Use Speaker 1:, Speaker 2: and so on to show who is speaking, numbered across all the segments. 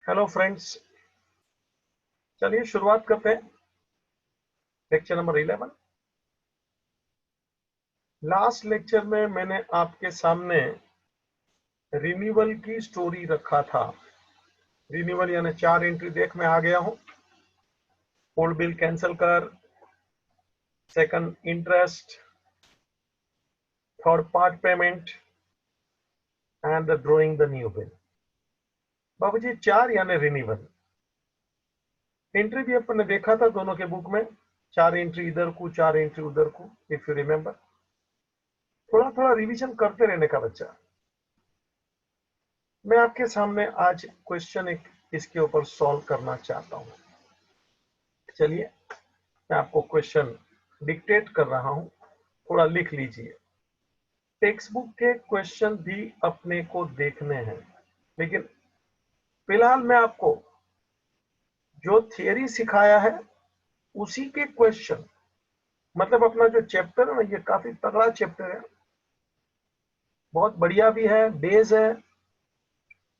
Speaker 1: Hello friends, चलिए शुरुआत करते हैं। Lecture number 11। लास्ट लेक्चर में मैंने आपके सामने रिन्यूअल की स्टोरी रखा था। रिन्यूअल यानी 4 एंट्री देख मैं आ गया हूं। ओल्ड बिल कैंसिल कर, second interest, third part payment and the drawing the new bill. बाबूजी 4 यानी रिन्यूअल। एंट्री भी अपन ने देखा था दोनों के बुक में, 4 एंट्री इधर को 4 एंट्री उधर को, इफ यू रिमेंबर। थोड़ा थोड़ा रिवीजन करते रहने का बच्चा। मैं आपके सामने आज क्वेश्चन एक इसके ऊपर सॉल्व करना चाहता हूं। चलिए मैं आपको क्वेश्चन डिक्टेट कर रहा हूं, थोड़ा लिख लीजिए। टेक्स्ट बुक के क्वेश्चन भी अपने को देखने हैं, लेकिन फिलहाल मैं आपको जो थियरी सिखाया है उसी के क्वेश्चन, मतलब अपना जो चैप्टर है ना, ये काफी तगड़ा चैप्टर है, बहुत बढ़िया भी है, बेस है।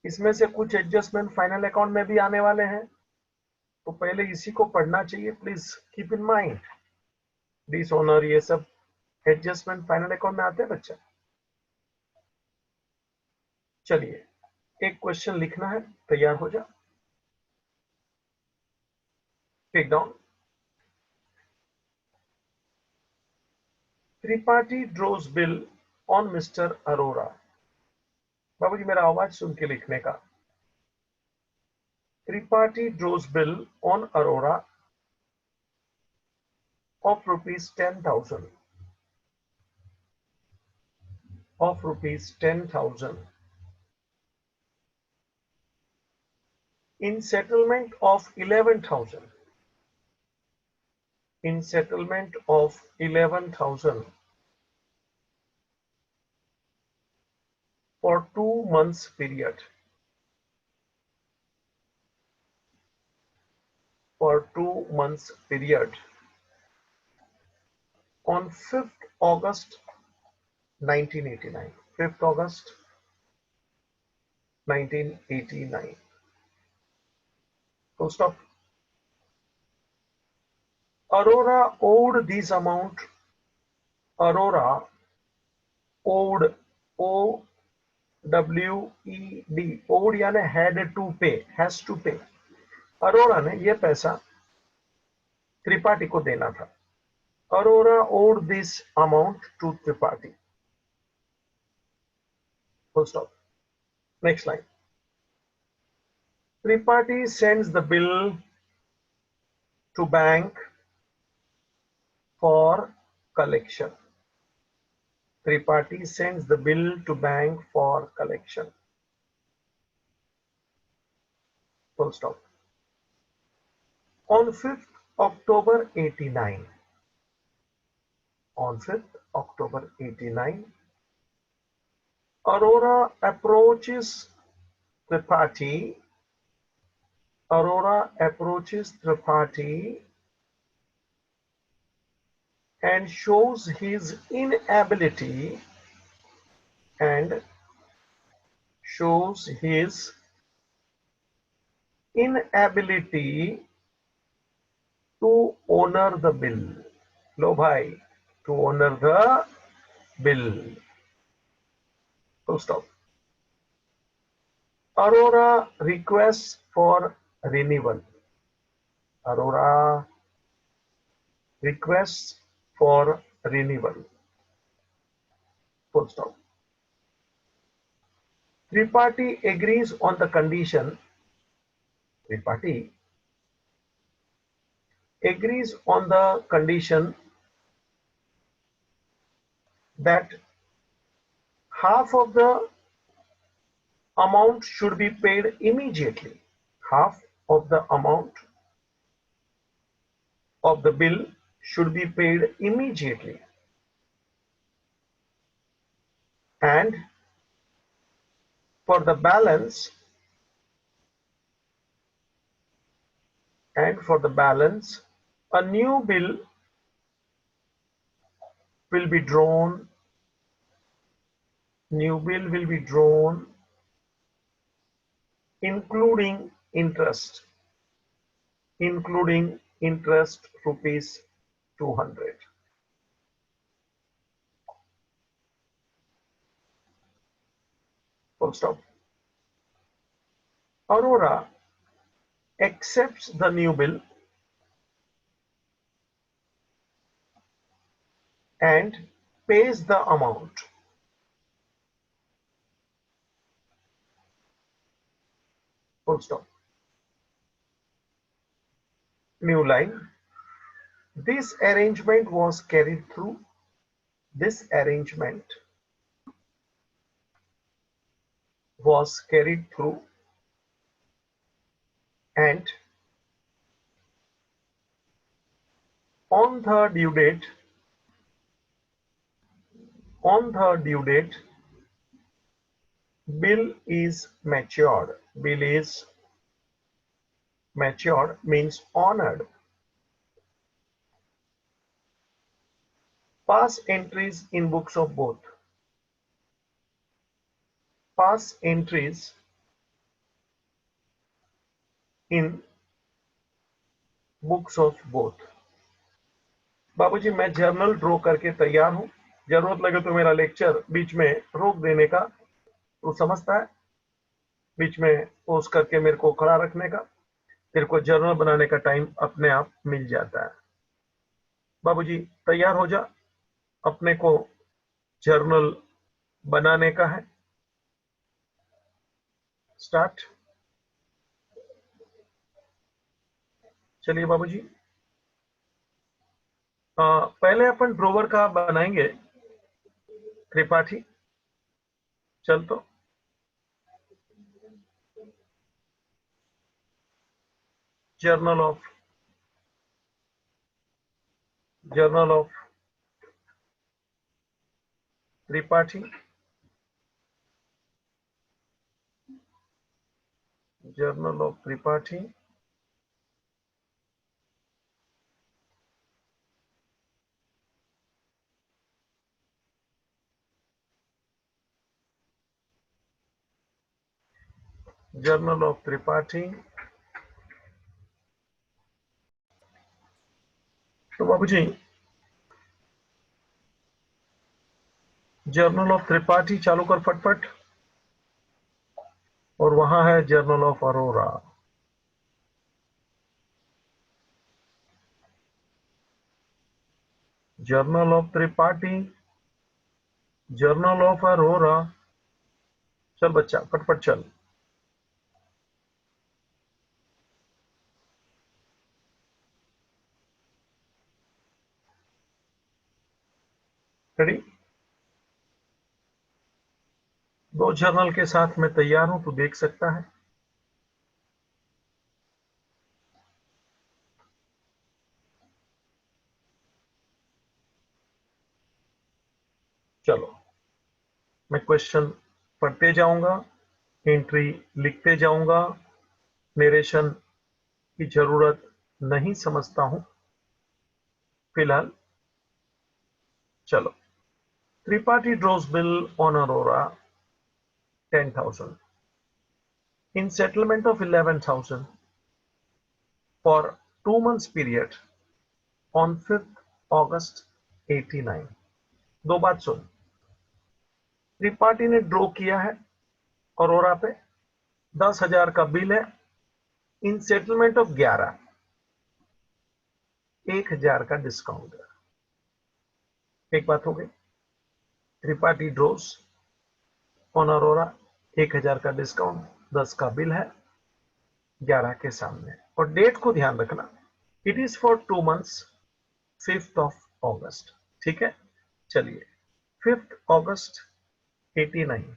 Speaker 1: इसमें से कुछ एडजस्टमेंट फाइनल अकाउंट में भी आने वाले हैं, तो पहले इसी को पढ़ना चाहिए। Please keep in mind, dishonour ये सब एडजस्टमेंट फाइनल अकाउंट में आते हैं बच्चा। चलिए एक क्वेश्चन लिखना है, तैयार हो जा। Take down. Tripathi draws bill on mister Arora. बाबूजी मेरा आवाज सुन के लिखने का। Tripathi draws bill on Arora of rupees 10,000 in settlement of 11,000 for 2 months period. On 5th August 1989. 5th August 1989. Full stop. Aurora owed this amount. Aurora owed, OWED, owed यानी had to pay, has to pay. Arora ने यह पैसा त्रिपाठी को देना था। Arora owed this amount to Tripathi. Full stop. Next line. Tripathi sends the bill to bank for collection. Tripathi sends the bill to bank for collection. Full stop. On 5th October 89. On 5th October 89, Aurora approaches Tripathi. Aurora approaches Tripathi and shows his inability to honor the bill. लो भाई, to honor the bill. Full stop. Aurora requests for renewal. Aurora requests for renewal. Full stop. Tripathi agrees on the condition. Tripathi agrees on the condition that half of the amount should be paid immediately. Half of the amount of the bill should be paid immediately. And for the balance, a new bill will be drawn. Including interest, including interest rupees 200. Full stop. Aurora accepts the new bill and pays the amount. Full stop. New line. This arrangement was carried through. This arrangement was carried through and on the due date, bill is matured. Bill is matured means honored. Pass entries in books of both. Pass entries in books of both. बाबूजी मैं journal draw करके तैयार हूं, जरूरत लगे तो मेरा lecture बीच में रोक देने का, तो समझता है, बीच में पोज करके मेरे को खड़ा रखने का, तेरे को जर्नल बनाने का टाइम अपने आप मिल जाता है। बाबूजी तैयार हो जा, अपने को जर्नल बनाने का है। स्टार्ट। चलिए बाबूजी, पहले अपन ड्रोवर का बनाएंगे। त्रिपाठी चल तो journal of Tripathi, journal of Tripathi, journal of Tripathi. तो बाबूजी जर्नल ऑफ त्रिपाठी चालू कर फटफट, और वहां है journal of Arora. Journal of Tripathi, journal of Arora. चल बच्चा फटफट चल। रेडी? दो जर्नल के साथ मैं तैयार हूं, तू देख सकता है। चलो मैं क्वेश्चन पढ़ते जाऊंगा, एंट्री लिखते जाऊंगा। नरेशन की जरूरत नहीं समझता हूं फिलहाल। चलो, Tripathi draws bill on Arora 10,000 in settlement of 11,000 for 2 months period on 5th August 89। दो बात सुन, त्रिपाठी ने ड्रॉ किया है अरोरा पे, 10,000 का बिल है, इन सेटलमेंट ऑफ 11, 1,000 का डिस्काउंट है। एक बात हो गई, त्रिपाठी ड्रॉज ऑन अरोरा, 1,000 का डिस्काउंट, 10 का बिल है, 11 के सामने। और डेट को ध्यान रखना, it is for 2 months, 5th of August। ठीक है, चलिए 5th August 89।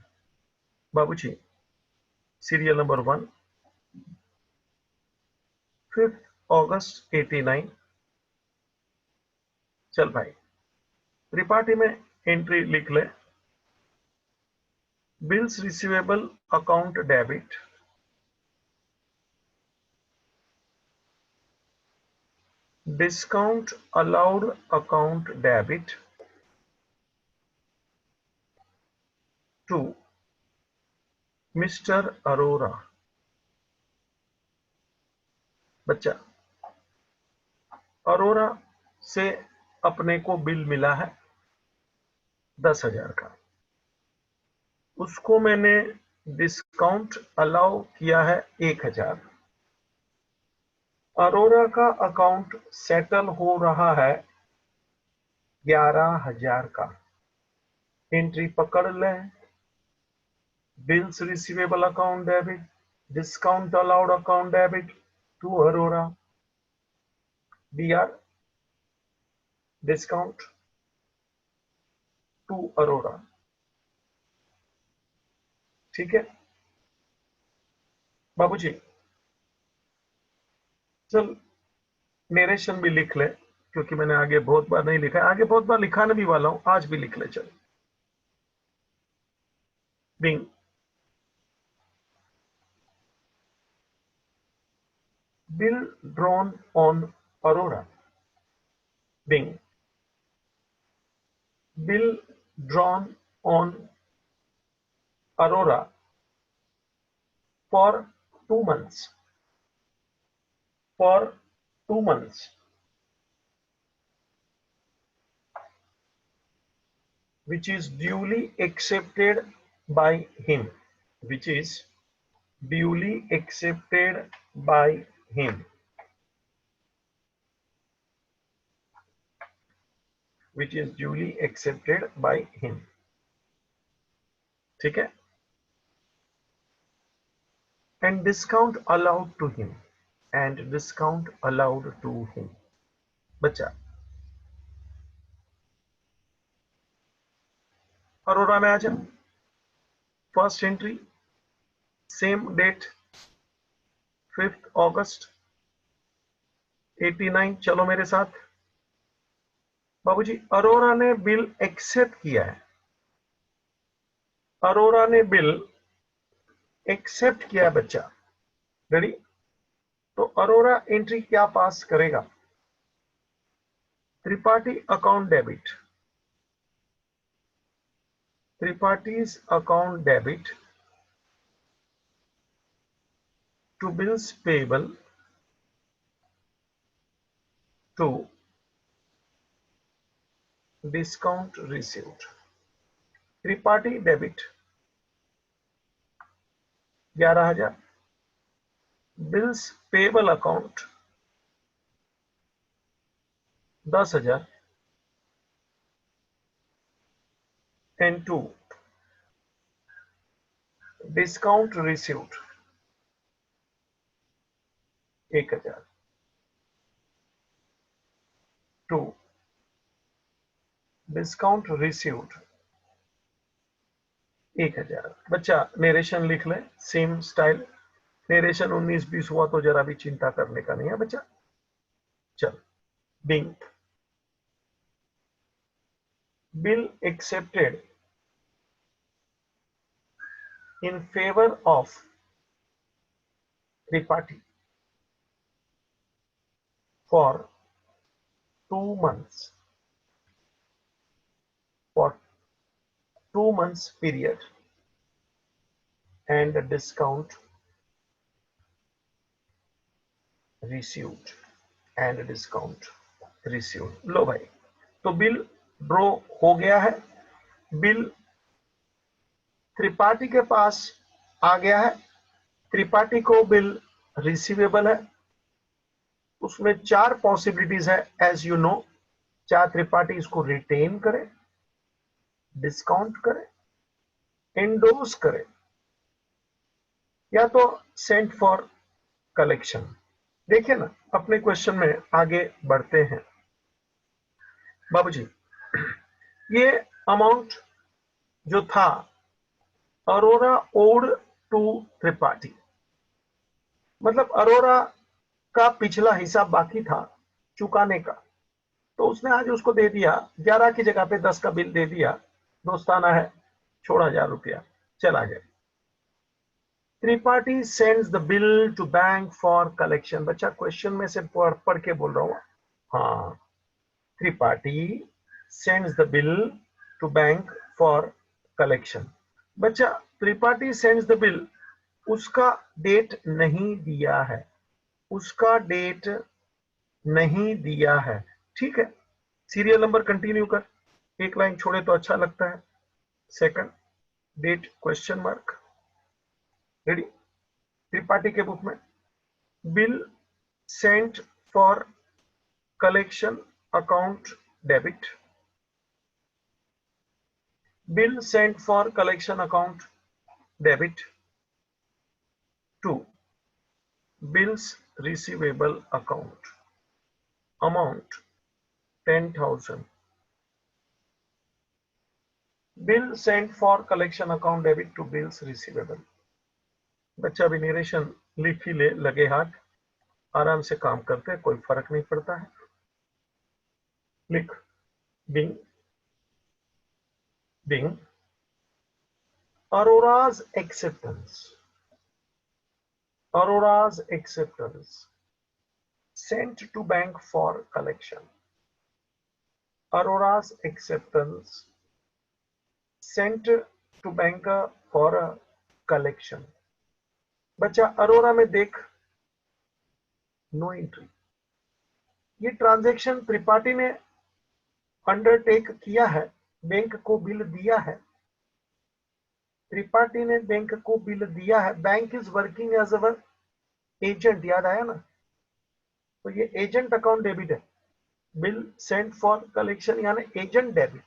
Speaker 1: बाबूजी सीरियल नंबर 1, 5th August 89। चल भाई, त्रिपाठी में एंट्री लिख ले, bills receivable account debit, discount allowed account debit to mister Arora. बच्चा अरोरा से अपने को बिल मिला है 10,000 का, उसको मैंने डिस्काउंट अलाउ किया है 1,000। अरोरा का अकाउंट सेटल हो रहा है 11,000 का। एंट्री पकड़ लें, bills receivable account debit, discount allowed account debit to Arora, BR discount to Arora. ठीक है बाबूजी, चल नेरेशन भी लिख ले, क्योंकि मैंने आगे बहुत बार नहीं लिखा है, आगे बहुत बार लिखाने भी वाला हूं, आज भी लिख ले। चल being bill drawn on Arora, being bill drawn on Arora for 2 months, for 2 months, which is duly accepted by him, which is duly accepted by him, which is duly accepted by him। ठीक है, and discount allowed to him, and discount allowed to him। बच्चा अरोरा में आ जा, first entry same date 5 अगस्त 89। चलो मेरे साथ बाबूजी, अरोरा ने बिल एक्सेप्ट किया है, अरोरा ने बिल एक्सेप्ट किया है बच्चा, रेडी? तो अरोरा एंट्री क्या पास करेगा? Tripathi account debit, Tripathi's account debit to bills payable to discount received. Tripathi debit 11,000, bills payable account 10,000 and to discount received 1,000 to discount received 1,000। बच्चा नेरेशन लिख ले, सेम स्टाइल। नेरेशन 19-20 हुआ तो जरा भी चिंता करने का नहीं है बच्चा। चल being bill accepted in favor of Tripathi for 2 months, for 2 months period, and a discount received, and a discount received। लो भाई, तो बिल ड्रॉ हो गया है, बिल त्रिपाठी के पास आ गया है, त्रिपाठी को बिल रिसीवेबल है, उसमें 4 पॉसिबिलिटीज है एज यू नो। चाहे त्रिपाठी इसको रिटेन करे, डिस्काउंट करे, एंडोर्स करे, या तो सेंट फॉर कलेक्शन। देखिए ना, अपने क्वेश्चन में आगे बढ़ते हैं बाबूजी। ये अमाउंट जो था अरोरा ओड टू त्रिपाठी, मतलब अरोरा का पिछला हिसाब बाकी था चुकाने का, तो उसने आज उसको दे दिया, 11 की जगह पे 10 का बिल दे दिया, दोस्ताना है, छोड़ 1,000 रुपया, चला गया। Tripathi sends the bill to bank for collection. बच्चा क्वेश्चन में से पढ़ के बोल रहा हूं। हाँ, Tripathi sends the bill to bank for collection. बच्चा त्रिपाठी सेंड्स द बिल, उसका डेट नहीं दिया है, उसका डेट नहीं दिया है। ठीक है, सीरियल नंबर कंटिन्यू कर, एक लाइन छोड़े तो अच्छा लगता है। Second, date question mark. Ready? Tripathi के बुक में bill sent for collection account debit, bill sent for collection account debit to bills receivable account, amount 10,000, bill sent for collection account debit to bills receivable। बच्चा भी narration लिख ही ले, लगे हाथ, आराम से काम करते हैं, कोई फर्क नहीं पड़ता है। लिख being being Aurora's acceptance, Aurora's acceptance sent to bank for collection, Aurora's acceptance sent to bank for a collection। बच्चा अरोरा में देख, नो एंट्री। ये ट्रांजैक्शन त्रिपाठी ने अंडरटेक किया है, बैंक को बिल दिया है, त्रिपाठी ने बैंक को बिल दिया है। Bank is working as our agent, याद आया ना? तो ये एजेंट अकाउंट डेबिट है, बिल सेंट फॉर कलेक्शन यानी एजेंट डेबिट।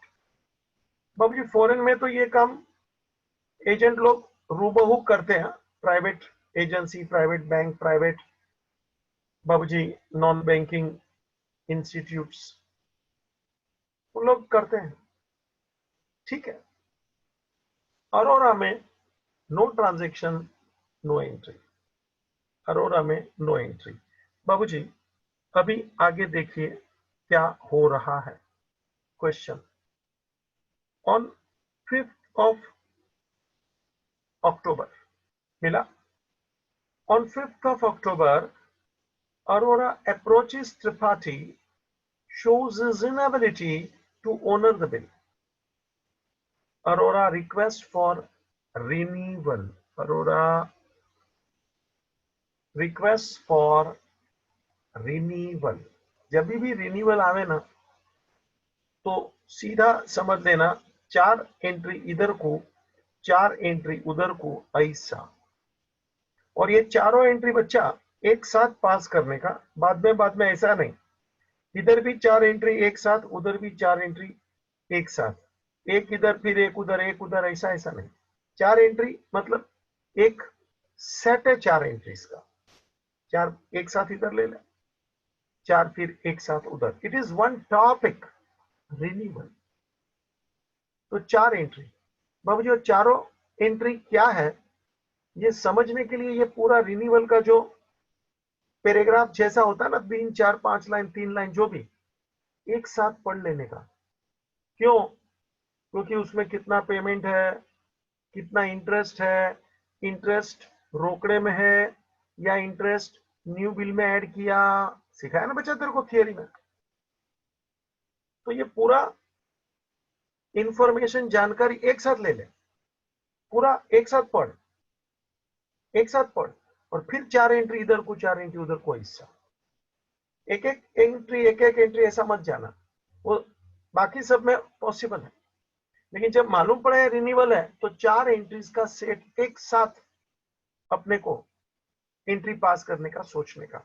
Speaker 1: बाबू जी फॉरेन में तो ये काम एजेंट लोग रूबहू करते हैं, private agency, private bank, private बाबूजी नॉन बैंकिंग इंस्टीट्यूट्स, वो लोग करते हैं। ठीक है, अरोरा में no transaction, no entry, Arora में नो एंट्री। बाबूजी अभी आगे देखिए क्या हो रहा है। Question, on 5th of October मिला, on 5th of October Arora approaches Tripathi, shows his inability to honor the bill. Arora requests for renewal, Arora requests for renewal। जब भी रिन्यूअल आवे ना तो सीधा समझ लेना 4 एंट्री इधर को, 4 एंट्री उधर को, ऐसा। और ये चारों एंट्री बच्चा एक साथ पास करने का, बाद में ऐसा नहीं, इधर भी 4 एंट्री एक साथ, उधर भी 4 एंट्री एक साथ, एक इधर फिर एक उधर, एक उधर, ऐसा ऐसा नहीं। 4 एंट्री मतलब एक सेट है 4 एंट्रीज का, 4 एक साथ इधर ले ले, 4 फिर एक साथ उधर। It is one topic, renewal. तो 4 एंट्री। बाबू जी चारों एंट्री क्या है ये समझने के लिए ये पूरा रिन्यूअल का जो पैराग्राफ जैसा होता है ना, 3, 4, 5 लाइन, 3 लाइन, जो भी एक साथ पढ़ लेने का। क्यों? क्योंकि उसमें कितना पेमेंट है, कितना इंटरेस्ट है, इंटरेस्ट रोकड़े में है या इंटरेस्ट न्यू बिल में ऐड किया, सिखाया ना बच्चा तेरे को थियरी में। तो ये पूरा इंफॉर्मेशन, जानकारी एक साथ ले ले, पूरा एक साथ पढ़, एक साथ पढ़, और फिर 4 एंट्री इधर को, 4 एंट्री उधर को, हिस्सा एक एक एंट्री ऐसा मत जाना, वो बाकी सब में पॉसिबल है। लेकिन जब मालूम पड़े रिन्यूअल है तो 4 एंट्रीज का सेट एक साथ अपने को एंट्री पास करने का, सोचने का।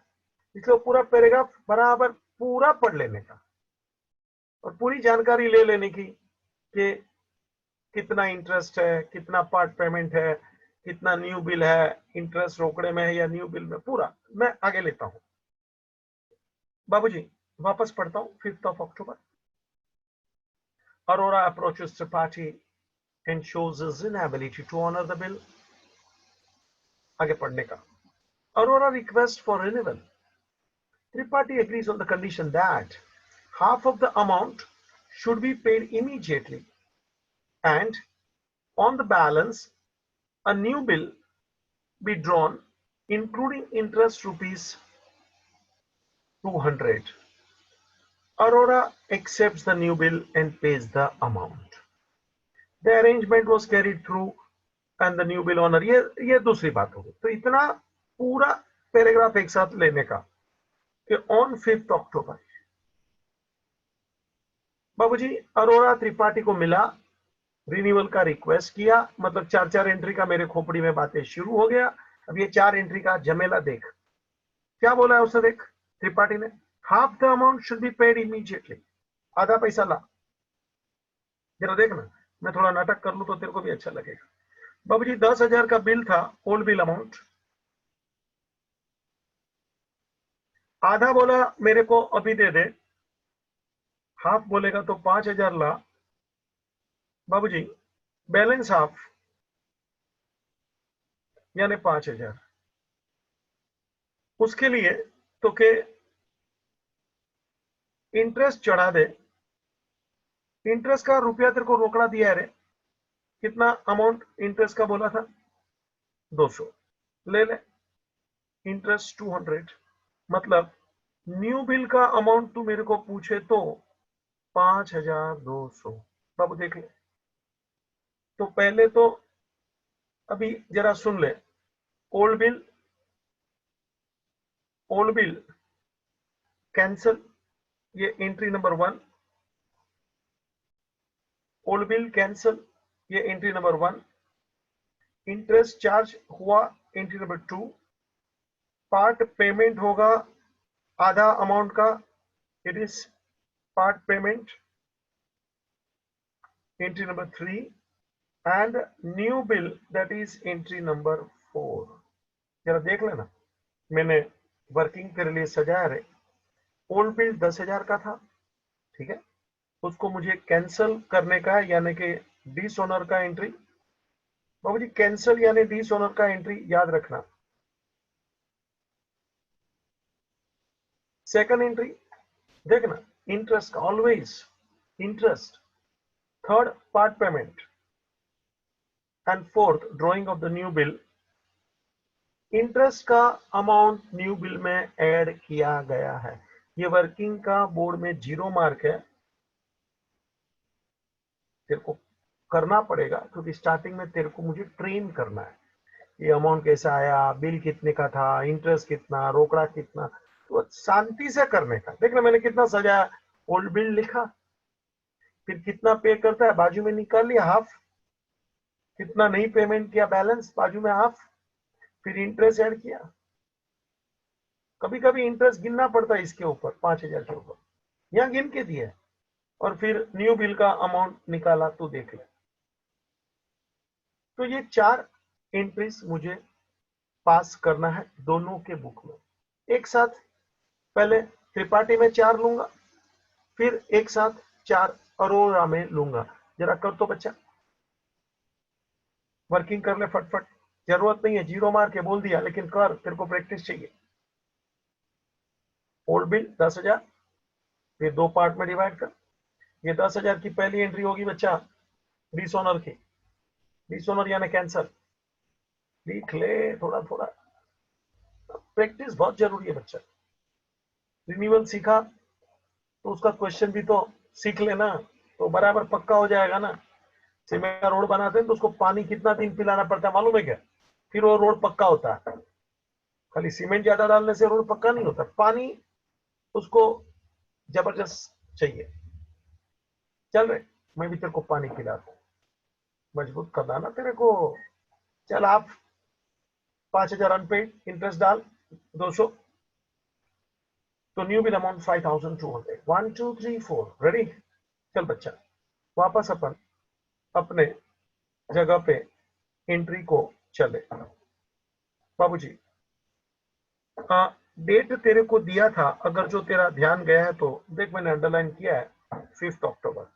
Speaker 1: इसलिए पूरा पैराग्राफ बराबर पूरा पढ़ लेने का और पूरी जानकारी ले लेने की कि कितना इंटरेस्ट है, कितना पार्ट पेमेंट है, कितना न्यू बिल है, इंटरेस्ट रोकड़े में है या न्यू बिल में, पूरा मैं आगे लेता हूं। बाबूजी वापस पढ़ता हूं। 5th of October Arora approaches Tripathi and shows his inability to honor the bill। आगे पढ़ने का। Arora requests for renewal। Tripathi agrees on the condition that half of the amount should be paid immediately and on the balance a new bill be drawn including interest rupees 200। Arora accepts the new bill and pays the amount। The arrangement was carried through and the new bill honor। ये दूसरी बात होगी। तो इतना पूरा paragraph एक साथ लेने का कि ऑन 5 अक्टूबर बाबूजी अरोरा त्रिपाठी को मिला, रिन्यूअल का रिक्वेस्ट किया, मतलब 4-4 एंट्री का मेरे खोपड़ी में बातें शुरू हो गया। अब ये 4 एंट्री का झमेला देख, क्या बोला है उसने, देख त्रिपाठी ने, half the amount should be paid immediately, आधा पैसा ला। जरा देखना, मैं थोड़ा नाटक कर लूं तो तेरे को भी अच्छा लगेगा। बाबूजी 10,000 का बिल था, ओल्ड बिल अमाउंट, आधा बोला मेरे को अभी दे दे, हाफ बोलेगा तो 5,000 ला। बाबूजी बैलेंस हाफ यानी 5,000, उसके लिए तो के इंटरेस्ट चढ़ा दे। इंटरेस्ट का रुपया तेरे को रोकड़ा दिया है रे, कितना अमाउंट इंटरेस्ट का बोला था, 200 ले ले, इंटरेस्ट 200, मतलब न्यू बिल का अमाउंट तू मेरे को पूछे तो 5,200। बाबू देख ले, तो पहले तो अभी जरा सुन ले, ओल्ड बिल कैंसल, ये entry number 1, old bill cancel, ये एंट्री नंबर 1, इंटरेस्ट चार्ज हुआ एंट्री नंबर 2, पार्ट पेमेंट होगा आधा अमाउंट का, it is part payment entry number 3, and new bill that is entry number 4। जरा देख लेना, मैंने वर्किंग के लिए सजाया रे। ओल्ड बिल 10,000 का था, ठीक है, उसको मुझे कैंसिल करने का है, यानी कि डिसऑनर का एंट्री। बाबूजी कैंसिल यानी डिसऑनर का एंट्री याद रखना। सेकंड एंट्री देखना, इंटरेस्ट का, always interest. Third part payment, and fourth drawing of the new bill. Interest का अमाउंट न्यू बिल में ऐड किया गया है। ये वर्किंग का बोर्ड में 0 मार्क है, तेरे को करना पड़ेगा क्योंकि स्टार्टिंग में तेरे को मुझे ट्रेन करना है। ये अमाउंट कैसा आया, बिल कितने का था, इंटरेस्ट कितना, रोकड़ा कितना, तो शांति से करने का। देखना मैंने कितना सजाया, ओल्ड बिल लिखा, फिर कितना पे करता है बाजू में निकाल लिया हाफ, कितना नहीं पेमेंट किया बैलेंस बाजू में हाफ, फिर इंटरेस्ट ऐड किया। कभी कभी इंटरेस्ट गिनना पड़ता है इसके ऊपर, 5,000 के ऊपर, यहां गिन के दिया, और फिर न्यू बिल का अमाउंट निकाला, तो देख ले। तो ये 4 एंट्रीज मुझे पास करना है दोनों के बुक में एक साथ। पहले त्रिपाठी में 4 लूंगा, फिर एक साथ 4 अरोरा में लूंगा। जरा कर तो बच्चा, वर्किंग कर ले फटफट, जरूरत नहीं है 0 मार के बोल दिया, लेकिन कर, तेरे को प्रैक्टिस चाहिए। ओल्ड बिल 10,000, फिर 2 पार्ट में डिवाइड कर। ये 10,000 की पहली एंट्री होगी बच्चा डिसऑनर की, डिसऑनर यानी कैंसल, लिख ले, थोड़ा थोड़ा प्रैक्टिस बहुत जरूरी है बच्चा। रिन्यूअल सीखा तो उसका क्वेश्चन भी तो सीख लेना, तो बराबर पक्का हो जाएगा ना। सीमेंट का रोड बनाते हैं तो उसको पानी कितना दिन पिलाना पड़ता है मालूम है क्या, फिर वो रोड पक्का होता है। खाली सीमेंट ज्यादा डालने से रोड पक्का नहीं होता, पानी उसको जबरदस्त चाहिए। चल रहे, मैं भी तेरे को पानी पिलाता हूँ, मजबूत करना ना तेरे को। चल आप 5,000 अनपेड, इंटरेस्ट डाल 200, तो न्यू बिल अमाउंट 5,200, 1 2 3 4 रेडी। चल बच्चा, वापस अपन अपने जगह पे एंट्री को चले। बाबूजी डेट तेरे को दिया था, अगर जो तेरा ध्यान गया है तो देख, मैंने अंडरलाइन किया है 5 अक्टूबर,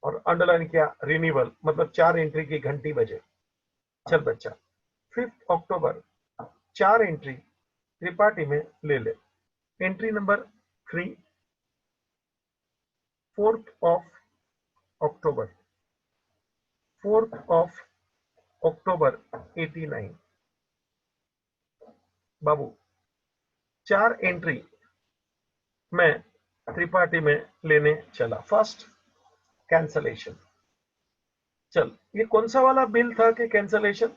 Speaker 1: और अंडरलाइन किया रिन्यूअल, मतलब 4 एंट्री की घंटी बजे। चल बच्चा 5 अक्टूबर 4 एंट्री त्रिपाठी में ले ले। Entry number 3 4th of October, 4th of October 89। Babu 4 entry मैं त्रिपाठी में लेने चला। फर्स्ट कैंसलेशन, चल ये कौन सा वाला बिल था कि कैंसलेशन,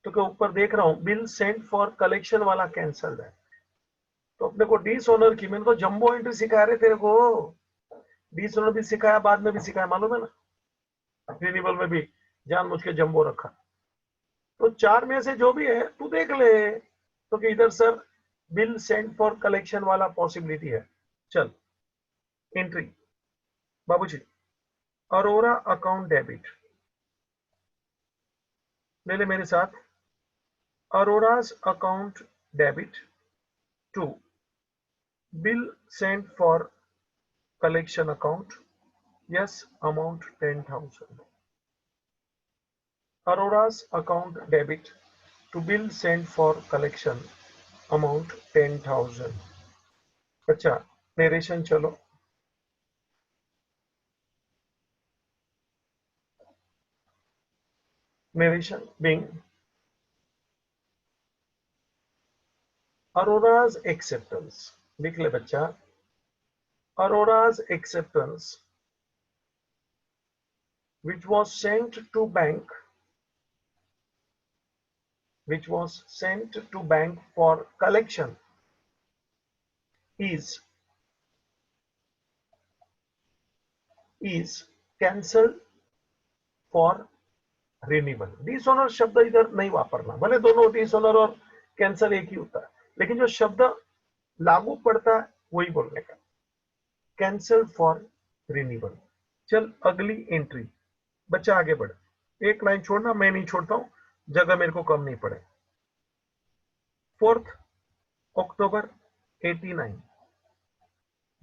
Speaker 1: तो के ऊपर देख रहा हूं बिल सेंट फॉर कलेक्शन वाला कैंसल है। तो अपने को डिसऑनर की, मैंने तो जंबो एंट्री सिखा रहे तेरे को, डिसऑनर भी सिखाया, बाद में भी सिखाया, मालूम है ना। रिन्यूअल में भी जानबूझ के जंबो रखा। तो चार में से जो भी है तू देख ले। तो कि इधर sir bill send for collection वाला पॉसिबिलिटी है। चल एंट्री बाबूजी, अरोरा अकाउंट डेबिट, ले ले मेरे साथ, Arora's account debit to bill send for collection account, yes amount 10,000, Aurora's account debit to bill sent for collection amount 10,000। अच्छा नरेशन चलो। नरेशन being Aurora's acceptance, लिख ले बच्चा, Aurora's acceptance which was sent to bank, which was sent to bank for collection is cancelled for renewal. Dishonour शब्द इधर नहीं वापरना, भले दोनों डिसऑनर और कैंसल एक ही होता है, लेकिन जो शब्द लागू पड़ता है वही बोलने का, कैंसल फॉर रिन्यूअल। चल अगली एंट्री, बच्चा आगे बढ़, एक लाइन छोड़ना, मैं नहीं छोड़ता हूं, जगह मेरे को कम नहीं पड़े। 4 अक्टूबर 89,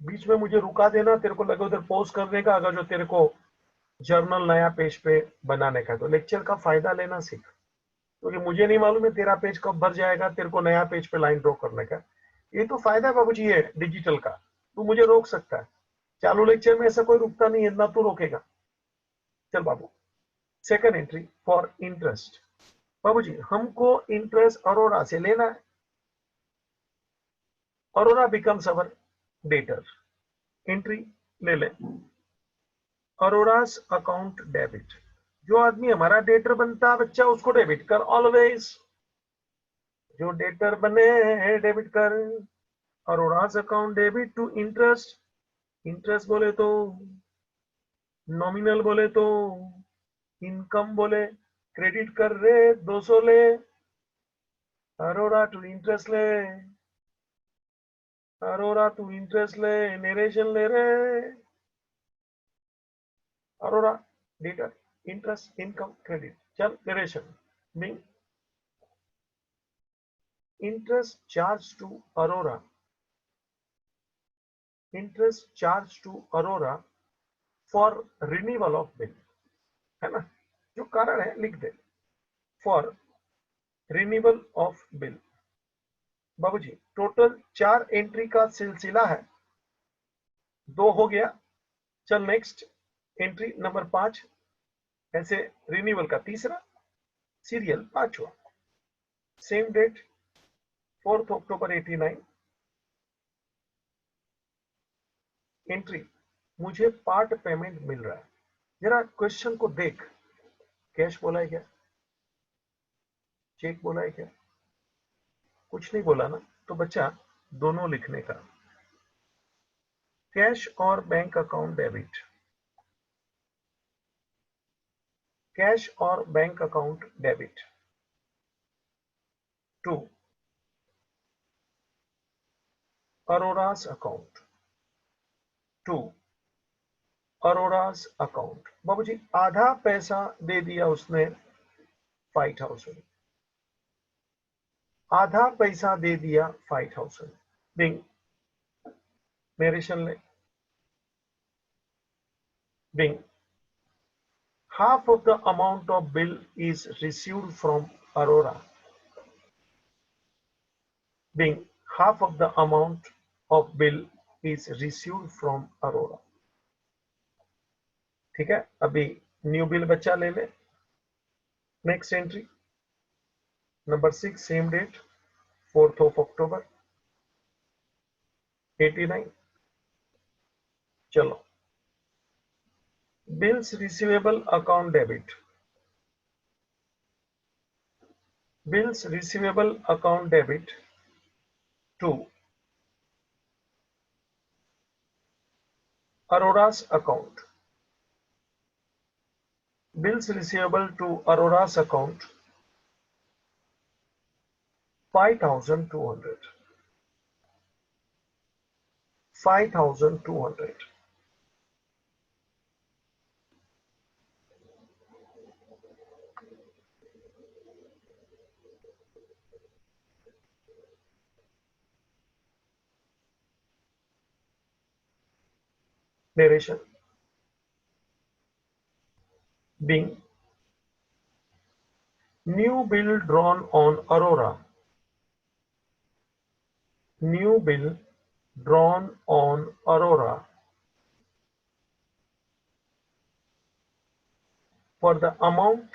Speaker 1: बीच में मुझे रुका देना, तेरे को लगे उधर पोस्ट करने का, अगर जो तेरे को जर्नल नया पेज पे बनाने का, तो लेक्चर का फायदा लेना सीख, क्योंकि मुझे नहीं मालूम है तेरा पेज कब भर जाएगा, तेरे को नया पेज पे लाइन ड्रॉ करने का। ये तो फायदा है बाबूजी है डिजिटल का, तू मुझे रोक सकता है, चालू लेक्चर में ऐसा कोई रुकता नहीं है ना, तू रोकेगा। चल बाबू, सेकंड एंट्री फॉर इंटरेस्ट, बाबूजी हमको इंटरेस्ट अरोरा से लेना है, अरोरा बिकम्स अवर डेटर, एंट्री ले ले, अरोरास अकाउंट डेबिट, जो आदमी हमारा डेटर बनता है बच्चा उसको डेबिट कर ऑलवेज, जो डेटर बने डेबिट कर। Arora's account debit to interest, interest बोले तो, नॉमिनल बोले तो, इनकम बोले, क्रेडिट कर रे 200 ले, अरोरा टू इंटरेस्ट ले, अरोरा टू इंटरेस्ट ले, नरेशन ले रे, Arora debtor interest income credit. चल narration mean interest charged to Aurora, interest charged to Aurora for renewal of bill, है ना, जो कारण है लिख दे, for renewal of bill। बाबूजी टोटल 4 एंट्री का सिलसिला है, 2 हो गया। चल नेक्स्ट एंट्री नंबर 5, ऐसे रिन्यूअल का तीसरा, सीरियल 5वां, सेम डेट 4 अक्टूबर 89, एंट्री मुझे पार्ट पेमेंट मिल रहा है। जरा क्वेश्चन को देख, कैश बोला है क्या, चेक बोला है क्या, कुछ नहीं बोला ना, तो बच्चा दोनों लिखने का, कैश और बैंक अकाउंट डेबिट, कैश और bank account debit to Arora's account, to Arora's account. बाबूजी आधा पैसा दे दिया उसने 5,000, आधा पैसा दे दिया 5,000, बिंग नरेशन ले, Bing half of the amount of bill is received from Aurora, being half of the amount of bill is received from Aurora। ठीक है, अभी न्यू बिल बच्चा ले ले। Next entry number 6, same date 4 October 89। चलो bills receivable account debit, bills receivable account debit to Aurora's account. Bills receivable to Aurora's account 5,200. 5,200. Narration. Being new bill drawn on Aurora. New bill drawn on Aurora for the amount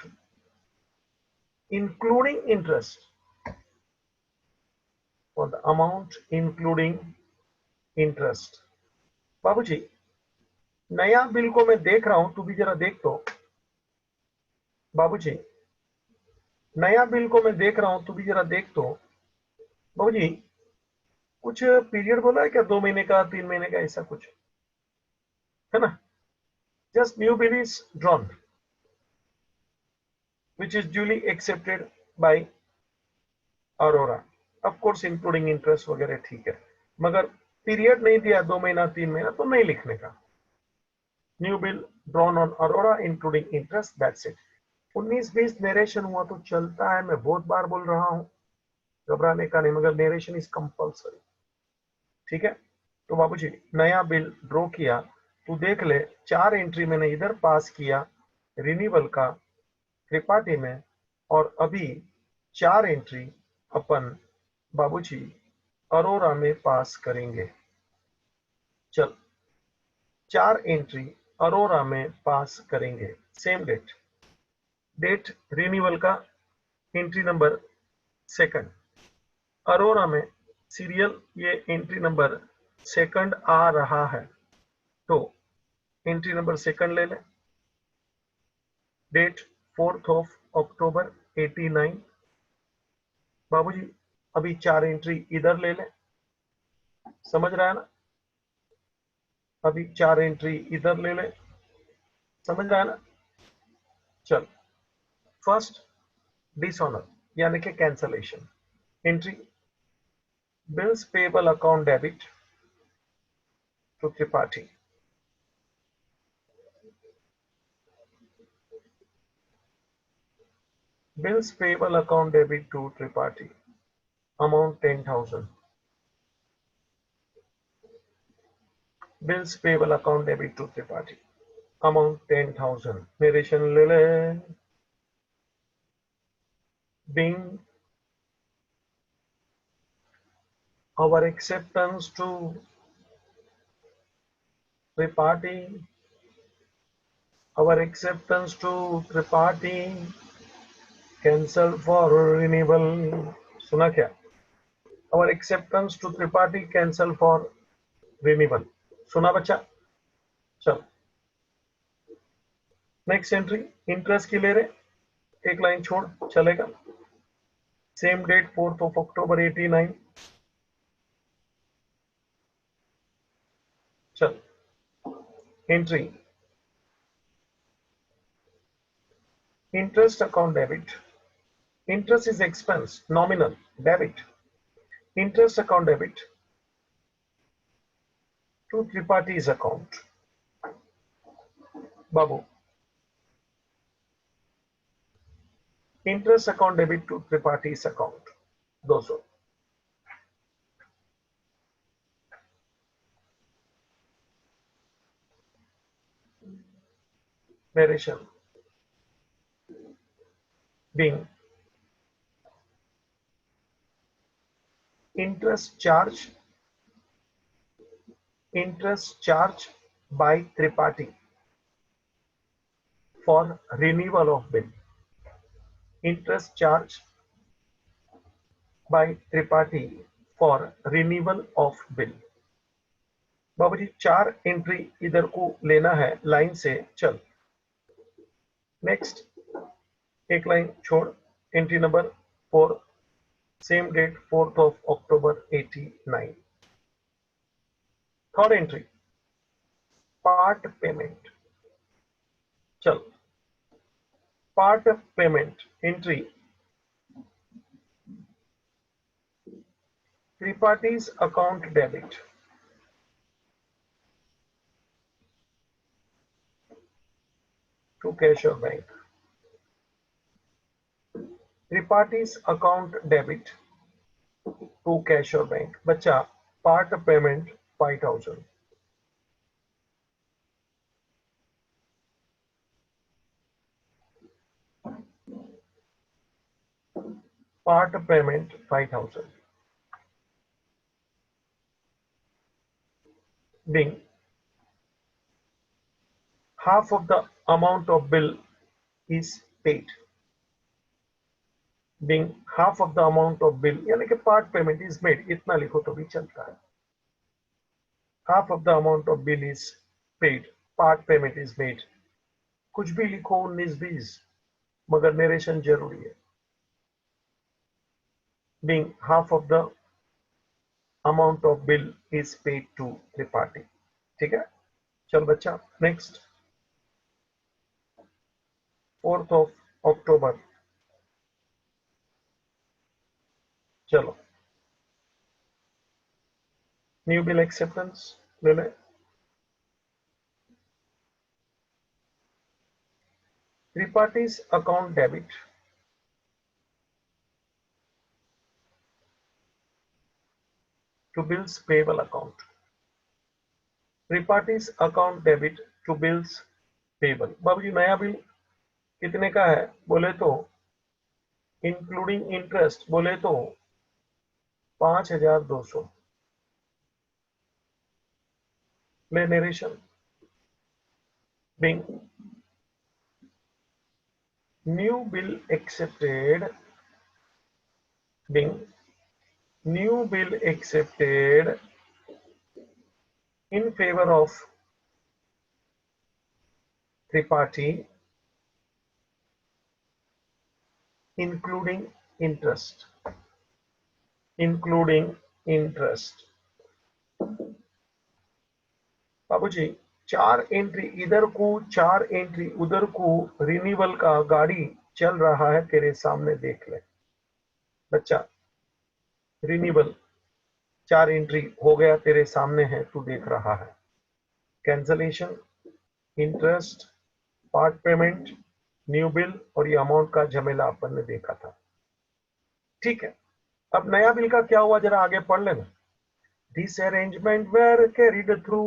Speaker 1: including interest. For the amount including interest. बाबूजी, नया bill को मैं देख रहा हूं, तू भी जरा देख तो। बाबूजी, नया बिल को मैं देख रहा हूं, तू भी जरा देख तो। बाबूजी, कुछ पीरियड बोला है क्या? 2 महीने का, 3 महीने का, ऐसा कुछ है ना? Just new bill is drawn which is duly accepted by Aurora. Of course including interest वगैरह ठीक है, मगर पीरियड नहीं दिया 2 महीना 3 महीना, तो नहीं लिखने का। New bill drawn on Arora including interest, that's it. 19-20 narration हुआ तो चलता है, मैं बहुत बार बोल रहा हूं, घबराने का नहीं, मगर नरेशन इज कंपल्सरी। ठीक है, तो बाबूजी नया बिल ड्रॉ किया, तू देख ले 4 एंट्री मैंने इधर पास किया रिन्यूअल का त्रिपाठी में, और अभी 4 एंट्री अपन बाबूजी अरोरा में पास करेंगे। चल 4 एंट्री अरोरा में पास करेंगे। सेम डेट रिन्यूअल का एंट्री नंबर 2, अरोरा में सीरियल ये एंट्री नंबर 2 आ रहा है, तो एंट्री नंबर 2 ले ले। Date 4 October 89। बाबूजी अभी 4 एंट्री इधर ले ले, समझ रहा है ना? अभी 4 एंट्री इधर ले ले, समझ रहा है ना? चल, फर्स्ट डिसऑनर यानी कि cancellation entry, bills payable account debit to Tripathi. Bills payable account debit to Tripathi, amount 10,000. Bills payable account debit to Tripathi, amount 10,000. Narration ले being our acceptance to Tripathi, our acceptance to Tripathi, cancel for renewal. सुना क्या? Our acceptance to Tripathi, cancel for renewal. सुना बच्चा? चल next entry interest की ले रहे, एक लाइन छोड़ चलेगा। Same date 4 October 89। चल entry interest account debit, interest is expense nominal debit, interest account debit to Tripathi's account. बाबू interest account debit to Tripathi's account 200। Narration being interest charge by Tripathi for renewal of bill, interest charge by Tripathi for renewal of bill। बाबूजी 4 entry इधर को लेना है line से। चल next एक line छोड़, entry number 4, same date 4 October 89। Third entry part payment. चल, part payment entry, Tripathi's account debit to cashier bank, Tripathi's account debit to cashier bank. बच्चा part payment 5000, part payment 5000, being half of the amount of bill is paid, being half of the amount of bill यानी कि part payment is made, इतना लिखो तो भी चलता है। half of the amount of bill is paid, part payment is made, कुछ भी लिखो 19-20, मगर नरेशन जरूरी है। being half of the amount of bill is paid to the party। ठीक है, चल बच्चा नेक्स्ट। 4th of October, चलो न्यू बिल एक्सेप्टेंस ले लें। Tripathi's account debit to bills payable account, Tripathi's account debit to bills payable. बाबूजी नया बिल कितने का है बोले तो इंक्लूडिंग इंटरेस्ट बोले तो 5200। ले narration, being new bill accepted, being new bill accepted in favor of Tripathi including interest, including interest। बाबूजी 4 एंट्री इधर को 4 एंट्री उधर को, रिन्यूअल का गाड़ी चल रहा है तेरे सामने, देख ले बच्चा। रिन्यूअल 4 एंट्री हो गया तेरे सामने है, तू देख रहा है। Cancellation, interest, part payment, new bill और ये अमाउंट का झमेला अपन ने देखा था। ठीक है, अब नया बिल का क्या हुआ जरा आगे पढ़ लेना। This arrangement were carried through,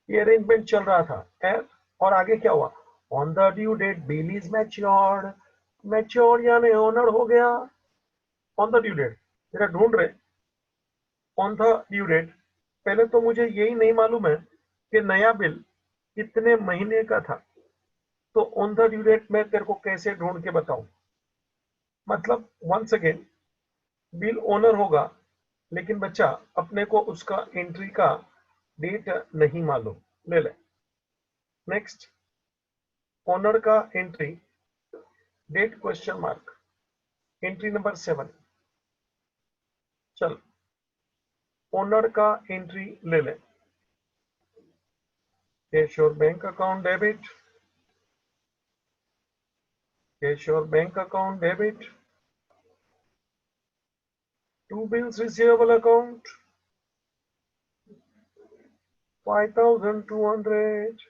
Speaker 1: ये अरेंजमेंट चल रहा था और आगे क्या हुआ। On the due date bill is matured, matured यानी ऑनर हो गया। ऑन द ड्यू डेट जरा ढूंढ रहे, ऑन द ड्यू डेट। पहले तो मुझे यही नहीं मालूम है कि नया बिल कितने महीने का था, तो ऑन द ड्यू डेट मैं तेरे को कैसे ढूंढ के बताऊं। मतलब वंस अगेन बिल ओनर होगा, लेकिन बच्चा अपने को उसका एंट्री का डेट नहीं मालूम। ले ले नेक्स्ट, ओनर का entry date question mark, entry number 7। चल ओनर का एंट्री ले ले। Cashier bank account debit, cashier bank account debit to bills receivable account 5200।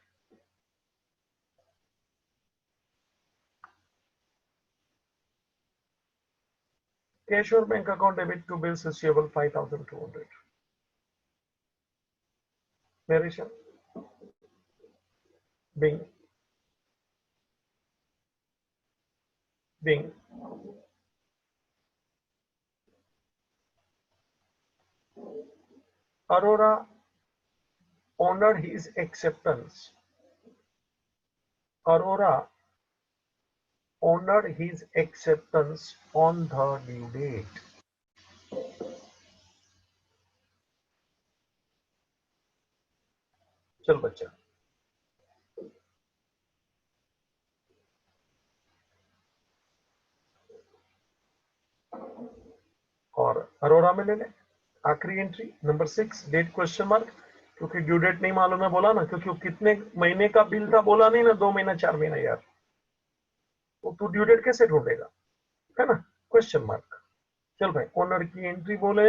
Speaker 1: Cashier bank account debit to bills receivable 5200। Narration, being, being Aurora honored his acceptance, Aurora honored his acceptance on the due date। चल बच्चा, और अरोरा में ले ले। आखिरी entry number 6, date question mark, क्योंकि due date नहीं मालूम है बोला ना, क्योंकि कितने महीने का बिल था बोला नहीं ना, 2 महीना 4 महीना यार, तो तू ड्यू डेट कैसे ढूंढेगा, है ना, क्वेश्चन मार्क। चल भाई ओनर की एंट्री बोले,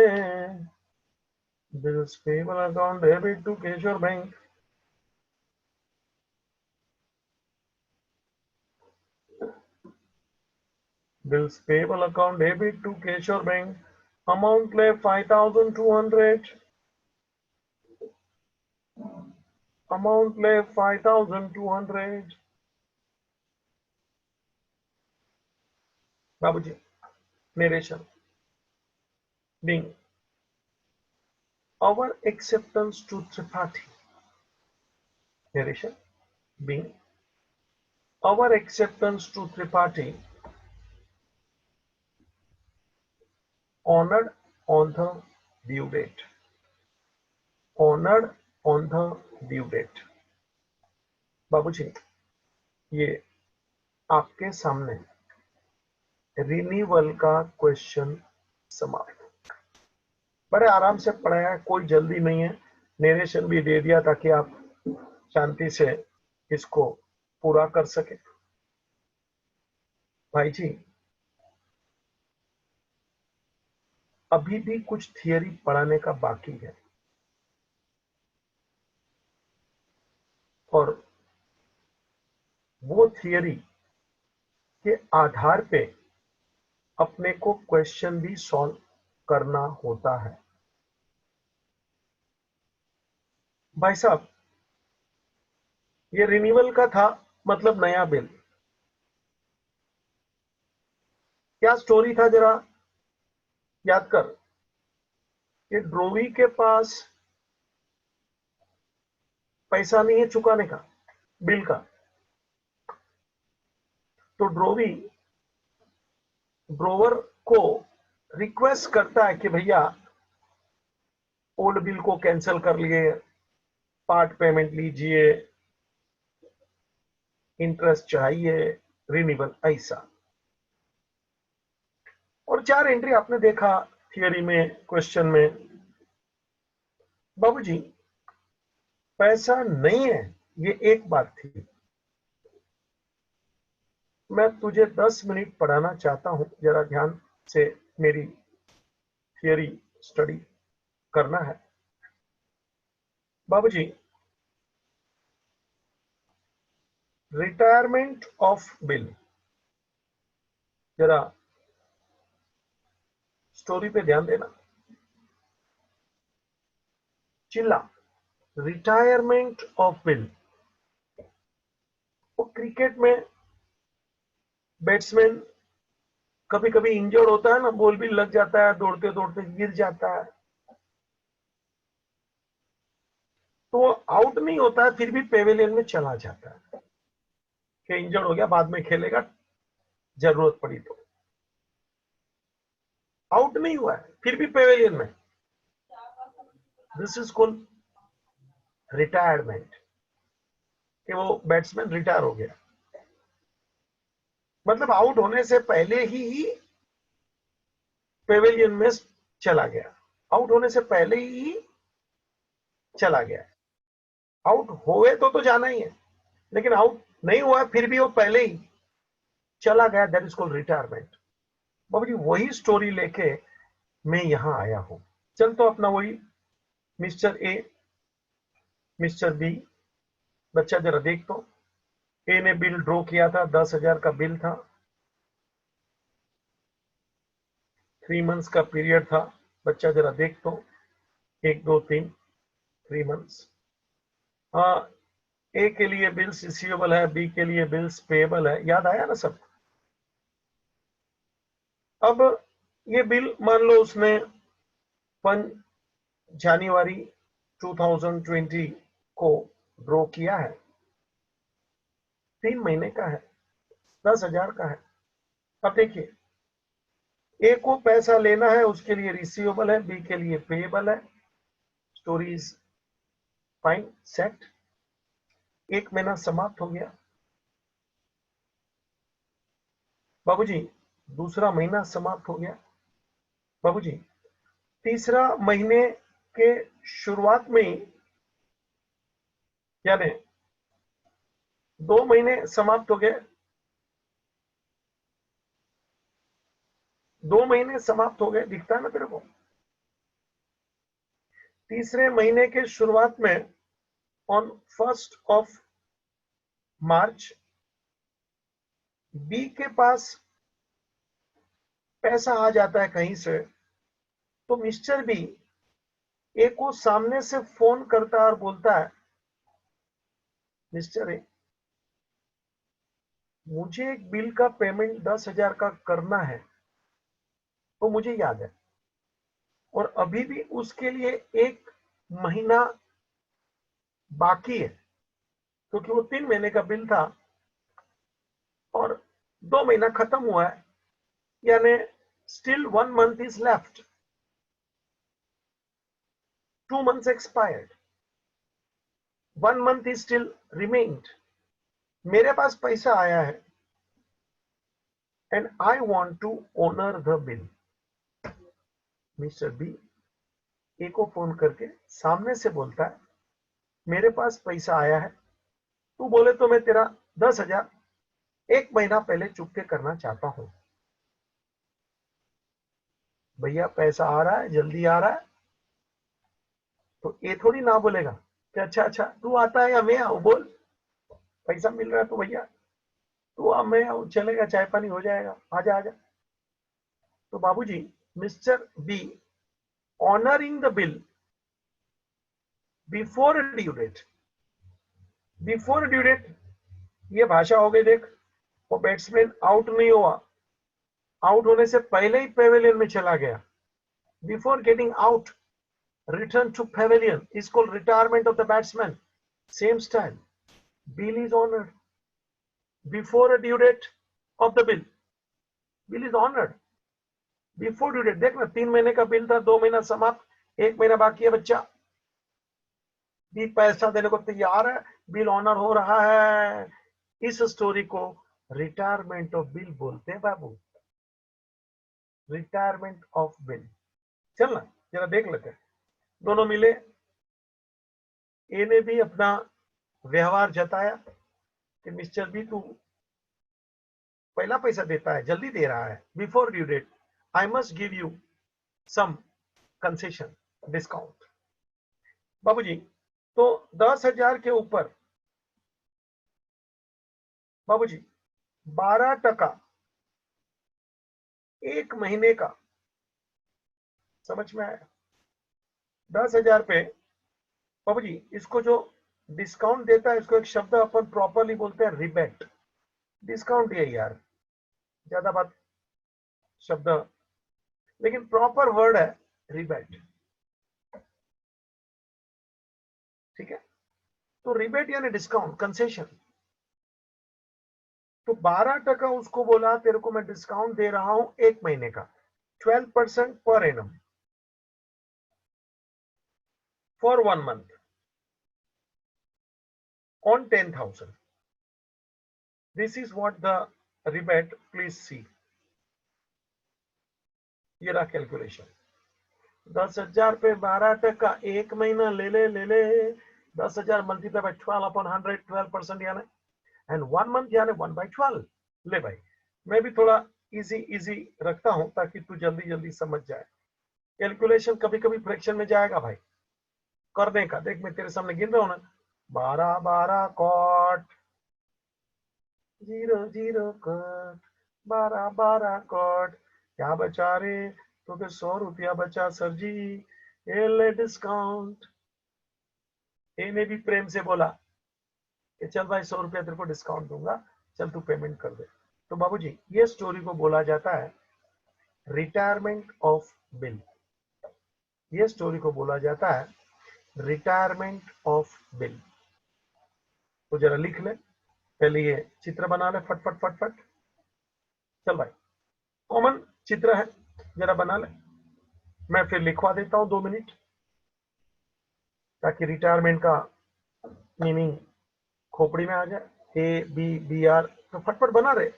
Speaker 1: bills payable account debit to cash or bank, bills payable account debit to cash or bank, amount ले 5200, अमाउंट ले 5200। बाबूजी narration being our acceptance to Tripathi, narration being our acceptance to Tripathi honored on the due date, honored on the due date। बाबूजी ये आपके सामने renewal का question समाप्त, बड़े आराम से पढ़ाया है, कोई जल्दी नहीं है, नरेशन भी दे दिया ताकि आप शांति से इसको पूरा कर सके। भाई जी अभी भी कुछ थियरी पढ़ाने का बाकी है, और वो थियरी के आधार पे अपने को क्वेश्चन भी सॉल्व करना होता है। भाई साहब ये रिन्यूअल का था, मतलब नया बिल, क्या स्टोरी था जरा याद कर, कि ड्रोवी के पास पैसा नहीं है चुकाने का बिल का, तो ड्रोवी ड्रोवर को रिक्वेस्ट करता है कि भैया ओल्ड बिल को कैंसिल कर लिए, पार्ट पेमेंट लीजिए, इंटरेस्ट चाहिए, रिन्यूअल ऐसा। और 4 एंट्री आपने देखा थियरी में, क्वेश्चन में। बाबूजी पैसा नहीं है ये एक बात थी, मैं तुझे 10 मिनट पढ़ाना चाहता हूं, जरा ध्यान से मेरी थियरी स्टडी करना है। बाबूजी रिटायरमेंट ऑफ बिल, जरा स्टोरी पे ध्यान देना, चिल्ला, रिटायरमेंट ऑफ बिल। वो क्रिकेट में बैट्समैन कभी कभी इंजर्ड होता है ना, बॉल भी लग जाता है, दौड़ते दौड़ते गिर जाता है, तो वो आउट नहीं होता है, फिर भी पेवेलियन में चला जाता है कि इंजर्ड हो गया, बाद में खेलेगा जरूरत पड़ी तो। आउट नहीं हुआ है फिर भी पेवेलियन में, दिस इज कॉल्ड रिटायरमेंट, कि वो बैट्समैन रिटायर हो गया, मतलब आउट होने से पहले ही पेवेलियन में चला गया, आउट होने से पहले ही चला गया। आउट हुए तो जाना ही है, लेकिन आउट नहीं हुआ फिर भी वो पहले ही चला गया, दैट इज कॉल्ड रिटायरमेंट। बाबू जी वही स्टोरी लेके मैं यहां आया हूं। चल तो अपना वही मिस्टर ए मिस्टर बी, बच्चा जरा देख तो, ए ने बिल ड्रॉ किया था, 10,000 का बिल था, 3 मंथ्स का पीरियड था, बच्चा जरा देख तो, 1 2 3 3 मंथ्स। हाँ ए के लिए बिल्स रिसीवेबल है, बी के लिए बिल्स पेएबल है, याद आया ना सब। अब ये बिल मान लो उसने 1 जनवरी 2020 को ड्रॉ किया है, 3 महीने का है, 10,000 का है। अब देखिए ए को पैसा लेना है, उसके लिए रिसीवेबल है, बी के लिए पेएबल है, स्टोरी इज फाइन सेट। 1 महीना समाप्त हो गया बाबूजी, दूसरा महीना समाप्त हो गया बाबूजी, तीसरा महीने के शुरुआत में ही यानी 2 महीने समाप्त हो गए, 2 महीने समाप्त हो गए, दिखता है ना तेरे को। तीसरे महीने के शुरुआत में ऑन 1 मार्च बी के पास पैसा आ जाता है कहीं से, तो मिस्टर बी ए को सामने से फोन करता है और बोलता है, मिस्टर ए, मुझे एक बिल का पेमेंट 10,000 का करना है, तो मुझे याद है, और अभी भी उसके लिए 1 महीना बाकी है, क्योंकि वो 3 महीने का बिल था और 2 महीना खत्म हुआ है, यानी still 1 month is left, 2 months expired, 1 month is still remained. मेरे पास पैसा आया है and I want to honor the bill. Mister B A को फोन करके सामने से बोलता है, मेरे पास पैसा आया है, तू बोले तो मैं तेरा 10,000 1 महीना पहले चुकते करना चाहता हूं। भैया पैसा आ रहा है, जल्दी आ रहा है, तो ए थोड़ी ना बोलेगा कि अच्छा अच्छा तू आता है या मैं आऊं, बोल, पैसा मिल रहा है तो भैया तू आ, मैं आऊं, चलेगा, चाय पानी हो जाएगा, आजा आजा। तो बाबूजी, mister B honouring the bill before due date, before due date ये भाषा हो गई, देख, वो बैट्समैन आउट नहीं हुआ, आउट होने से पहले ही पेवेलियन में चला गया, before getting out return to pavilion is called retirement of the batsman. Same style, bill is honored before a due date of the bill, bill is honored before due date। देखना 3 महीने का bill था, 2 महीना समाप्त, 1 महीना बाकी है, बच्चा भी पैसा देने को तैयार है, बिल ऑनर हो रहा है। इस स्टोरी को रिटायरमेंट ऑफ बिल बोलते हैं बाबू, रिटायरमेंट ऑफ बिल। चल ना जरा देख लेते हैं, दोनों मिले, ए ने भी अपना व्यवहार जताया कि मिस्टर बी तू पहला पैसा देता है, जल्दी दे रहा है, before due date, I must give you some concession, discount. बाबूजी, तो 10,000 के ऊपर बाबूजी 12% 1 महीने का, समझ में आया? 10,000 पे बाबूजी इसको जो डिस्काउंट देता है, इसको एक शब्द अपन प्रॉपरली बोलते हैं रिबेट। डिस्काउंट ये यार ज्यादा बात शब्द, लेकिन प्रॉपर वर्ड है रिबेट, ठीक है? तो रिबेट यानी डिस्काउंट, कंसेशन। तो 12% उसको बोला, तेरे को मैं डिस्काउंट दे रहा हूं 1 महीने का, 12% per annum for 1 month on 10,000. This is what the rebate, please see. ये रहा कैलकुलेशन, 10,000 पे 12%, 1 महीना ले ले 10,000 मल्टीप्लाई बाय 12 अपॉन 100, 12% यानी, एंड 1 month यानी 1/12। ले भाई, मैं भी थोड़ा इजी रखता हूं ताकि तू जल्दी जल्दी समझ जाए। कैलकुलेशन कभी कभी फ्रैक्शन में जाएगा भाई, करने का देख, मैं तेरे सामने गिन रहा हूं ना, 12 कॉट 0 कट, 12 कट, क्या बचा रे? तो फिर 100 रुपया बचा सर जी, ये ले डिस्काउंट। ए ने भी प्रेम से बोला कि चल भाई 100 रुपया तेरे को डिस्काउंट दूंगा, चल तू पेमेंट कर दे। तो बाबूजी ये स्टोरी को बोला जाता है रिटायरमेंट ऑफ बिल, ये स्टोरी को बोला जाता है रिटायरमेंट ऑफ बिल। तो जरा लिख ले, पहले ये चित्र बना ले, फट फट फट फट। चल भाई, कॉमन चित्र है, जरा बना ले, मैं फिर लिखवा देता हूं 2 मिनट, ताकि रिटायरमेंट का मीनिंग खोपड़ी में आ जाए। ए बी बी आर, तो फटफट बना रहे।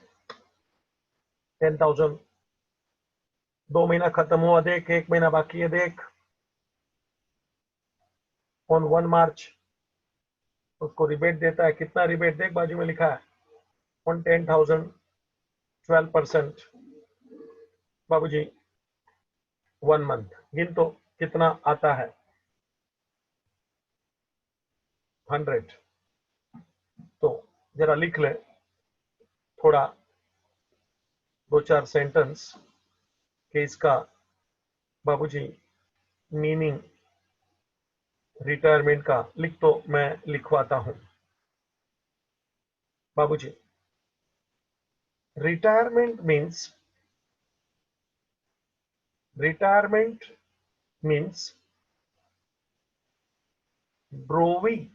Speaker 1: 10,000, 2 महीना खत्म हुआ देख, 1 महीना बाकी है देख, ऑन 1 मार्च उसको रिबेट देता है। कितना रिबेट देख, बाजू में लिखा है 110,000, 12%। बाबूजी 1 मंथ गिन तो कितना आता है? 100। तो जरा लिख ले थोड़ा 2-4 सेंटेंस कि इसका बाबूजी मीनिंग रिटायरमेंट का लिख, तो मैं लिखवाता हूं। बाबूजी, retirement means Drovey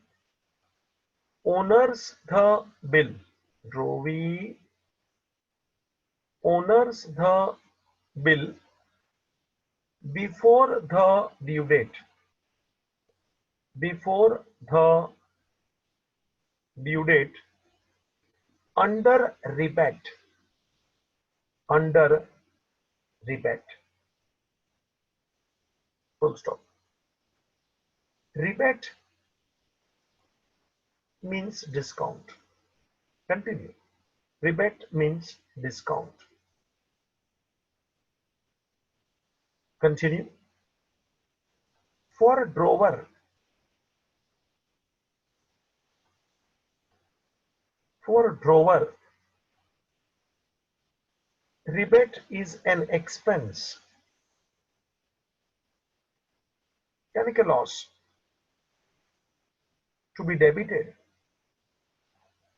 Speaker 1: honors the bill. Drovey honors the bill before the due date. Before the due date, under rebate. Under rebate. Full stop. Rebate means discount. Continue. Rebate means discount. Continue. For a drover, rebate is an expense, यानी कि loss, to be debited.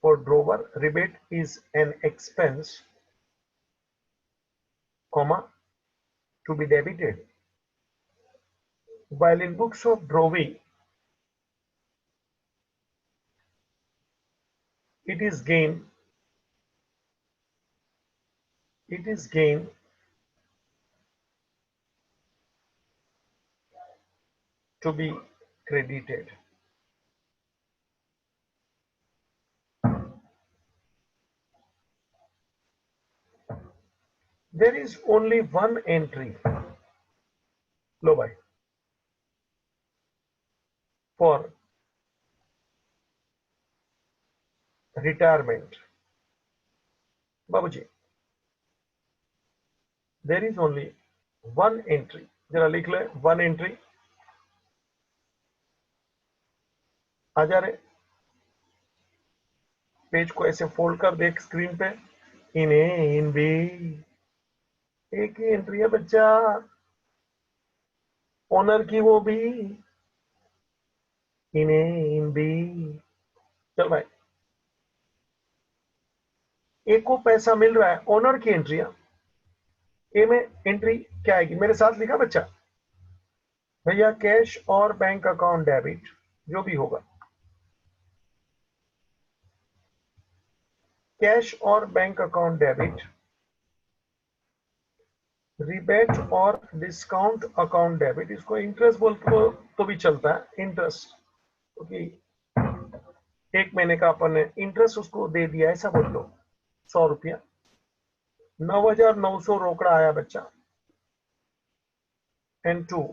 Speaker 1: For drover, rebate is an expense, comma, to be debited. While in books of Drovey, it is gain to be credited. There is only one entry, लो भाई, for retirement. बाबूजी, there is only one entry. जरा लिख ले, one entry. आ जा रहे, page को ऐसे fold कर देख स्क्रीन पे। इन्हें इन भी एक ही एंट्री है बच्चा, ओनर की वो भी, इन्हें इन भी। चल भाई, ए को पैसा मिल रहा है, ओनर की एंट्री है। ए में एंट्री क्या आएगी? मेरे साथ लिखा बच्चा भैया, कैश और बैंक अकाउंट डेबिट जो भी होगा, कैश और बैंक अकाउंट डेबिट, रिबेट और डिस्काउंट अकाउंट डेबिट। इसको इंटरेस्ट बोल तो भी चलता है, इंटरेस्ट, क्योंकि एक महीने का अपन ने इंटरेस्ट उसको दे दिया, ऐसा बोल लो। 100 रुपया, 9,900 रोकड़ा आया बच्चा। And 2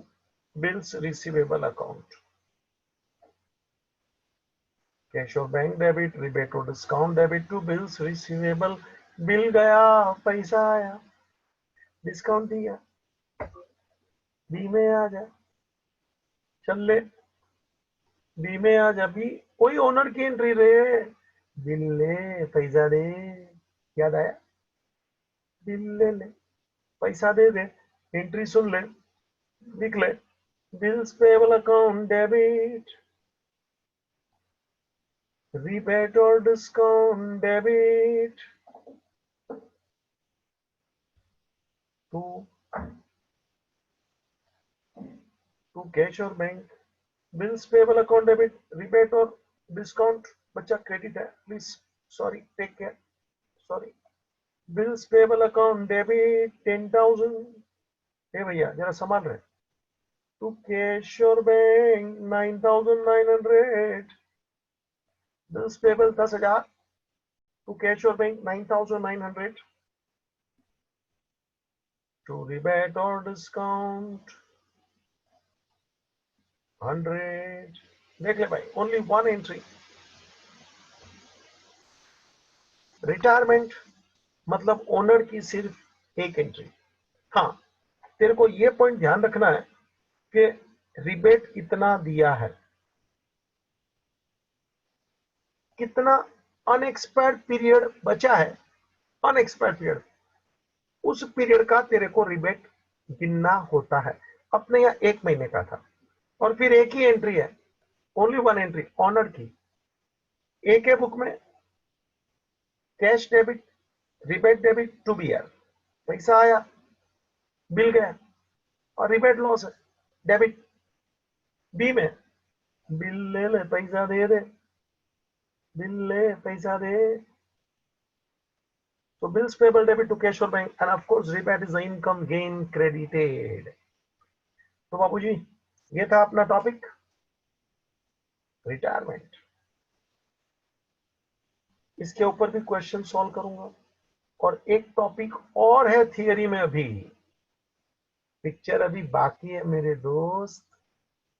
Speaker 1: bills receivable account, cash और बैंक डेबिट, रिबेट और discount debit, 2 bills receivable. Bill गया, पैसा आया, डिस्काउंट दिया, बी में आ जा, चल ले, बी में आ जा। बी कोई ओनर की एंट्री रे, बिल ले, पैसा दे, याद आया, बिल ले ले, पैसा दे दे, एंट्री सुन ले, लिख ले, bills payable account debit, rebate or discount debit to cash or bank, bills payable account debit, rebate or discount बच्चा क्रेडिट है, please sorry, take care, sorry. Bills payable account debit 10,000, ए भैया जरा संभाल रहे, टू कैश और bank 9,900, bills payable 10,000, to cash और bank 9,900, to rebate or discount 100। देख ले भाई, ओनली वन एंट्री, रिटायरमेंट मतलब ओनर की सिर्फ एक एंट्री। हाँ, तेरे को ये पॉइंट ध्यान रखना है कि रिबेट कितना दिया है, कितना अनएक्सपायर्ड पीरियड बचा है, अनएक्सपायर्ड पीरियड, उस पीरियड का तेरे को रिबेट गिनना होता है। अपने यहाँ 1 महीने का था और फिर एक ही एंट्री है, ओनली वन एंट्री ऑनर की। एक है बुक में cash debit, rebate debit to B R, पैसा आया, बिल गया और रिबेट लॉस है, डेबिट। बी में बिल ले ले, पैसा दे दे, बिल ले पैसा दे। So bills payable debit to cash or bank, and of course rebate is the income gain credited. तो बाबूजी ये था अपना टॉपिक रिटायरमेंट। इसके ऊपर भी क्वेश्चन सॉल्व करूंगा और एक टॉपिक और है थियरी में, अभी पिक्चर अभी बाकी है मेरे दोस्त।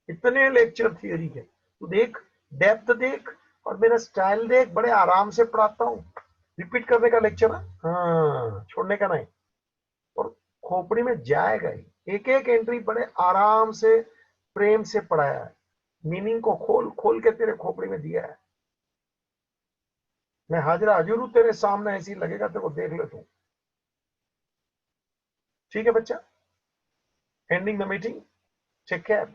Speaker 1: इतने लेक्चर थियरी के, तू देख, डेप्थ देख और मेरा स्टाइल देख, बड़े आराम से पढ़ाता हूँ। रिपीट करने का लेक्चर है, हाँ, छोड़ने का नहीं, और खोपड़ी में जाएगा ही। एक एक एंट्री बड़े आराम से प्रेम से पढ़ाया है, मीनिंग को खोल खोल के तेरे खोपड़ी में दिया है। मैं हाजिर हाजिर हूं तेरे सामने, ऐसी लगेगा तेरे को, देख ले तू। ठीक है बच्चा, ending the meeting, take care.